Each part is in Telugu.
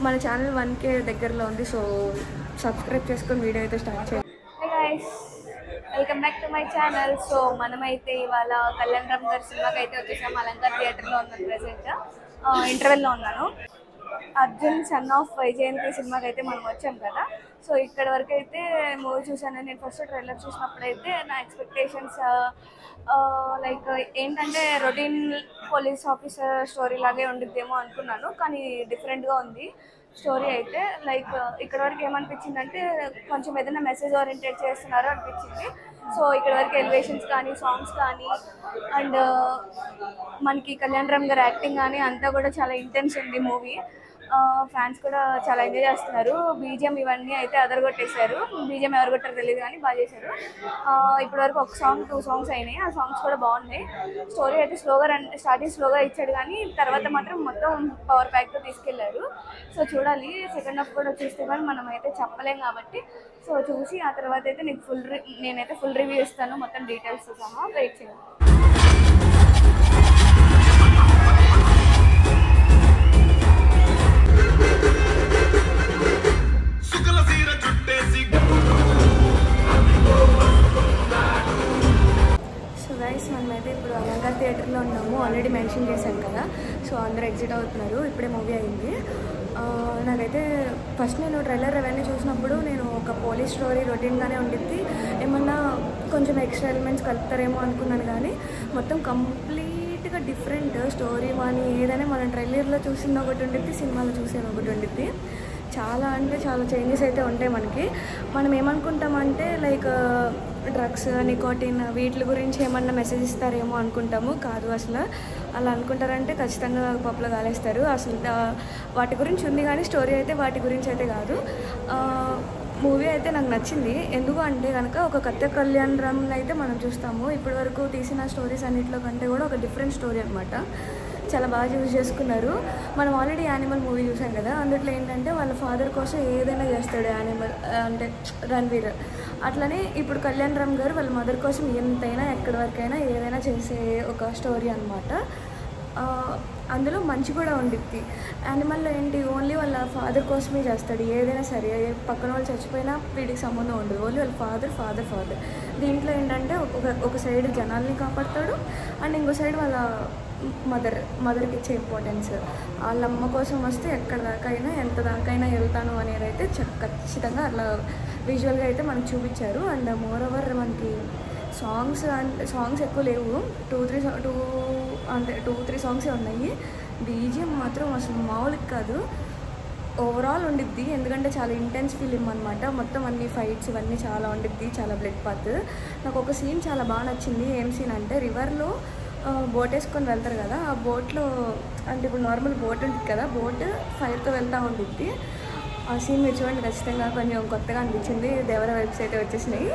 మన ఛానల్ 1K దగ్గరలో ఉంది. సో సబ్స్క్రైబ్ చేసుకొని వీడియో అయితే స్టార్ట్ చేయండి. Hi guys, welcome back to my channel. So మనమైతే ఇవాళ కళ్యాణ్ రామ్ గారి సినిమాకి అయితే వచ్చేసాము. అలంకార్ థియేటర్లో ఉన్నాను, ప్రెసెంట్ ఇంటర్వెల్లో ఉన్నాను. అర్జున్ సన్ ఆఫ్ వైజయంతి సినిమాకి అయితే మనం వచ్చాం కదా. సో ఇక్కడ వరకు అయితే మూవీ చూసాను. నేను ఫస్ట్ ట్రైలర్ చూసినప్పుడైతే నా ఎక్స్పెక్టేషన్స్ లైక్ ఏంటంటే రొటీన్ పోలీస్ ఆఫీసర్ స్టోరీ లాగే ఉండిద్దేమో అనుకున్నాను, కానీ డిఫరెంట్గా ఉంది స్టోరీ అయితే. లైక్ ఇక్కడ వరకు ఏమనిపించిందంటే కొంచెం ఏదైనా మెసేజ్ ఓరియంటెడ్ చేస్తున్నారో అనిపించింది. సో ఇక్కడ వరకు ఎలివేషన్స్ కానీ సాంగ్స్ కానీ అండ్ మనకి కళ్యాణ్ రామ్ గారి యాక్టింగ్ కానీ అంతా కూడా చాలా ఇంటెన్స్ ఉంది మూవీ. ఫ్యాన్స్ కూడా చాలా ఎంజాయ్ చేస్తున్నారు. బీజిఎం ఇవన్నీ అయితే అదరగొట్టేశారు. బీజిఎం ఎవరు కొట్టారో తెలియదు కానీ బాగా చేశారు. ఇప్పటి వరకు ఒక సాంగ్ 2 సాంగ్స్ అయినాయి. ఆ సాంగ్స్ కూడా బాగున్నాయి. స్టోరీ అయితే స్టార్టింగ్ స్లోగా ఇచ్చాడు కానీ తర్వాత మాత్రం మొత్తం పవర్ ప్యాక్తో తీసుకెళ్లారు. సో చూడాలి, సెకండ్ హాఫ్ కూడా చూస్తే కానీ మనం అయితే చెప్పలేం కాబట్టి. సో చూసి ఆ తర్వాత అయితే నేనైతే ఫుల్ రివ్యూ ఇస్తాను, మొత్తం డీటెయిల్స్ సహా. వెయిట్ చేయండి. మనమైతే ఇప్పుడు అలంకార్ థియేటర్లో ఉన్నాము. ఆల్రెడీ మెన్షన్ చేశాను కదా. సో అందరూ ఎగ్జిట్ అవుతున్నారు. ఇప్పుడే మూవీ అయింది. నాకైతే ఫస్ట్ నేను ట్రైలర్ అవన్నీ చూసినప్పుడు నేను ఒక పోలీస్ స్టోరీ రొటీన్గానే ఉండిద్ది, ఏమన్నా కొంచెం ఎక్స్ట్రా ఎలిమెంట్స్ కలుపుతారేమో అనుకున్నాను. కానీ మొత్తం కంప్లీట్గా డిఫరెంట్ స్టోరీ. కానీ ఏదైనా మనం ట్రైలర్లో చూసింది ఒకటి ఉండిద్ది, సినిమాలో చూసేది ఒకటి ఉండిద్ది. చాలా అంటే చాలా చేంజెస్ అయితే ఉంటాయి మనకి. మనం ఏమనుకుంటామంటే లైక్ డ్రగ్స్, నికోటిన్ వీటి గురించి ఏమన్నా మెసేజ్ ఇస్తారేమో అనుకుంటాము. కాదు, అసలు అలా అనుకుంటారంటే ఖచ్చితంగా పప్పులో కాలేస్తారు. అసలు వాటి గురించి ఉంది కానీ స్టోరీ అయితే వాటి గురించి అయితే కాదు. మూవీ అయితే నాకు నచ్చింది. ఎందుకు అంటే కనుక ఒక కొత్త కళ్యాణ్ రామ్ అయితే మనం చూస్తాము. ఇప్పటి వరకు తీసిన స్టోరీస్ అన్నింటిలో కంటే కూడా ఒక డిఫరెంట్ స్టోరీ అనమాట. చాలా బాగా యూజ్ చేసుకున్నారు. మనం ఆల్రెడీ యానిమల్ మూవీ చూసాం కదా. అందులో ఏంటంటే వాళ్ళ ఫాదర్ కోసం ఏదైనా చేస్తాడు యానిమల్, అంటే రణ్వీర్. అట్లనే ఇప్పుడు కళ్యాణ్ రామ్ గారు వాళ్ళ మదర్ కోసం ఎంతైనా ఎక్కడి వరకైనా ఏదైనా చేసే ఒక స్టోరీ అనమాట. అందులో మంచి కూడా ఉండిద్ది. యానిమల్లో ఏంటి, ఓన్లీ వాళ్ళ ఫాదర్ కోసమే చేస్తాడు ఏదైనా సరే. పక్కన వాళ్ళు చచ్చిపోయినా వీడికి సంబంధం ఉండదు, ఓన్లీ వాళ్ళ ఫాదర్. దీంట్లో ఏంటంటే ఒక సైడ్ జనాల్ని కాపాడుతాడు అండ్ ఇంకో సైడ్ వాళ్ళ మదర్కి ఇచ్చే ఇంపార్టెన్స్. వాళ్ళ అమ్మ కోసం వస్తే ఎక్కడ దాకైనా ఎంత దాకైనా వెళ్తాను అనేది అయితే ఖచ్చితంగా అట్లా విజువల్గా అయితే మనకు చూపించారు. అండ్ మోర్ ఓవర్ మనకి సాంగ్స్ ఎక్కువ లేవు, 2-3 సాంగ్సే ఉన్నాయి. బీజిఎం మాత్రం అసలు మామూలుగా కాదు, ఓవరాల్ ఉండిద్ది. ఎందుకంటే చాలా ఇంటెన్స్ ఫిలిం అనమాట. మొత్తం అన్ని ఫైట్స్ ఇవన్నీ చాలా ఉండిద్ది, చాలా బ్లడ్ పాత్. నాకు ఒక సీన్ చాలా బాగా నచ్చింది. ఏం సీన్ అంటే రివర్లో బోట్ వేసుకొని వెళ్తారు కదా. ఆ బోట్లో అంటే ఇప్పుడు నార్మల్ బోట్ ఉంటుంది కదా, బోట్ ఫైర్తో వెళ్తూ ఉండిద్ది. ఆ సీన్ మీరు చూడండి, ఖచ్చితంగా కొంచెం కొత్తగా అనిపించింది. దేవర వైబ్స్ అయితే వచ్చేసినాయి,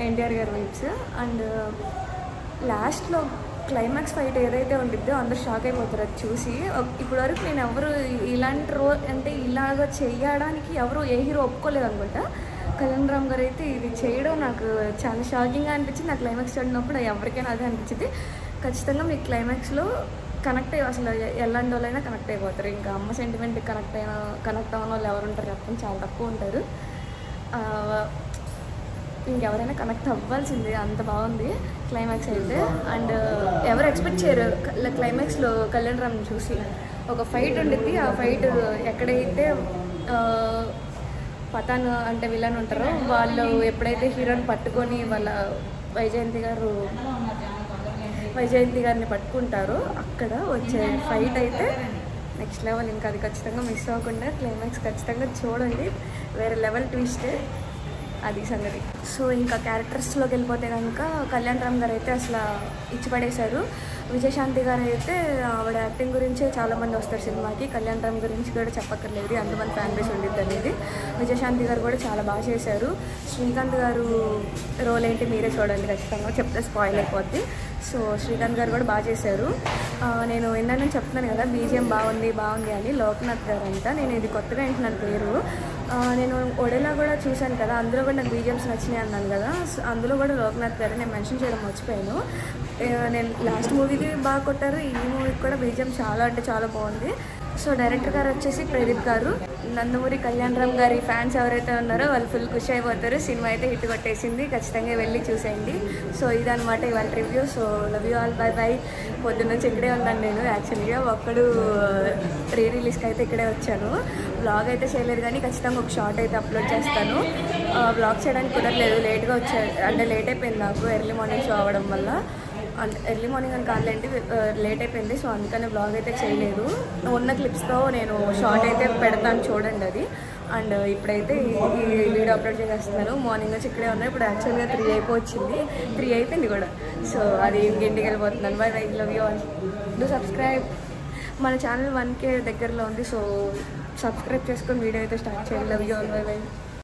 ఎన్టీఆర్ గారి వైబ్స్. అండ్ లాస్ట్లో క్లైమాక్స్ ఫైట్ ఏదైతే ఉండిద్దో అందరూ షాక్ అయిపోతారు అది చూసి. ఇప్పటి వరకు నేను ఎవరు ఇలాంటి అంటే ఇలాగ చేయడానికి ఎవరు ఏ హీరో ఒప్పుకోలేదు అనుకుంటా. కళ్యాణ్ రామ్ గారు అయితే ఇది చేయడం నాకు చాలా షాకింగ్గా అనిపించింది. నా క్లైమాక్స్ చూడినప్పుడు ఎవరికైనా అదే అనిపించింది. ఖచ్చితంగా మీకు క్లైమాక్స్లో కనెక్ట్ అయ్యి అసలు ఎలాంటి వాళ్ళైనా కనెక్ట్ అయిపోతారు. ఇంకా అమ్మ సెంటిమెంట్కి కనెక్ట్ అవ్వని వాళ్ళు ఎవరు ఉంటారు చెప్పండి, చాలా తక్కువ ఉంటారు. ఇంకెవరైనా కనెక్ట్ అవ్వాల్సిందే, అంత బాగుంది క్లైమాక్స్ అయితే. అండ్ ఎవరు ఎక్స్పెక్ట్ చేయరు క్లైమాక్స్లో కళ్యాణ్ రామ్ చూసి. ఒక ఫైట్ ఉండిద్ది, ఆ ఫైట్ ఎక్కడైతే పతాన్ అంటే విలన్ ఉంటారో వాళ్ళు ఎప్పుడైతే హీరోని పట్టుకొని వాళ్ళ వైజయంతి గారిని పట్టుకుంటారో అక్కడ వచ్చే ఫైట్ అయితే నెక్స్ట్ లెవెల్. ఇంకా అది ఖచ్చితంగా మిస్ అవ్వకుండా క్లైమాక్స్ ఖచ్చితంగా చూడండి, వేరే లెవెల్ ట్విస్ట్ అది సంగతి. సో ఇంకా క్యారెక్టర్స్లోకి వెళ్ళిపోతే కనుక కళ్యాణ్ రామ్ గారు అయితే అసలు ఇచ్చిపడేశారు. విజయశాంతి గారు అయితే ఆవిడ యాక్టింగ్ గురించే చాలామంది వస్తారు సినిమాకి. కళ్యాణ్ రామ్ గురించి కూడా చెప్పక్కర్లేదు, అంతమంది ఫ్యాన్ బేస్ ఉండిద్ది అనేది. విజయశాంతి గారు కూడా చాలా బాగా చేశారు. శ్రీకాంత్ గారు రోల్ ఏంటి మీరే చూడండి, ఖచ్చితంగా చెప్తే స్పాయిల్ అయిపోద్ది. సో శ్రీకాంత్ గారు కూడా బాగా చేశారు. నేను ఇందాక చెప్తున్నాను కదా బీజిఎం బాగుంది అని. లోక్నాథ్ గారు అంట, నేను ఇది కొత్తగా వింటున్నాను పేరు. నేను ఒడేలా కూడా చూశాను కదా, అందులో కూడా నాకు బీజిఎమ్స్ నచ్చినాయి అన్నాను కదా. అందులో కూడా లోక్నాథ్ గారు నేను మెన్షన్ చేయడం మర్చిపోయాను. నేను లాస్ట్ మూవీకి బాగా కొట్టారు, ఈ మూవీకి కూడా బీజిఎం చాలా అంటే చాలా బాగుంది. సో డైరెక్టర్ గారు వచ్చేసి ప్రదీప్ గారు. నందమూరి కళ్యాణ్ రామ్ గారి ఫ్యాన్స్ ఎవరైతే ఉన్నారో వాళ్ళు ఫుల్ ఖుషి అయిపోతారు. సినిమా అయితే హిట్ కొట్టేసింది, ఖచ్చితంగా వెళ్ళి చూసేయండి. సో ఇదనమాట ఇవాళ review. So love you all, by by. పొద్దున్న నుంచి ఇక్కడే ఉన్నాను నేను. యాక్చువల్గా ఒక్కడు రీ రిలీజ్కి అయితే ఇక్కడే వచ్చాను. బ్లాగ్ అయితే చేయలేదు కానీ ఖచ్చితంగా ఒక షార్ట్ అయితే అప్లోడ్ చేస్తాను. బ్లాగ్ చేయడానికి కుదరలేదు, లేట్గా వచ్చాను, అంటే లేట్ అయిపోయింది నాకు ఎర్లీ మార్నింగ్ షో అవ్వడం వల్ల. అంటే ఎర్లీ మార్నింగ్ అని కాదులేంటి, లేట్ అయిపోయింది. సో అందుకనే బ్లాగ్ అయితే చేయలేదు. ఉన్న క్లిప్స్తో నేను షార్ట్ అయితే పెడతాను, చూడండి అది. అండ్ ఇప్పుడైతే ఈ వీడియో అప్లోడ్ చేసేస్తున్నాను. మార్నింగ్ వచ్చి ఇక్కడే ఉన్నాయి. ఇప్పుడు యాక్చువల్గా 3 అయిపోయింది, 3 అయిపోయింది కూడా. సో అది ఇంటికి వెళ్ళిపోతున్నాను. By by, love you all. Do subscribe. మన ఛానల్ 1K దగ్గరలో ఉంది. సో సబ్స్క్రైబ్ చేసుకొని వీడియో అయితే స్టార్ట్ చేయండి. Love you all, by by.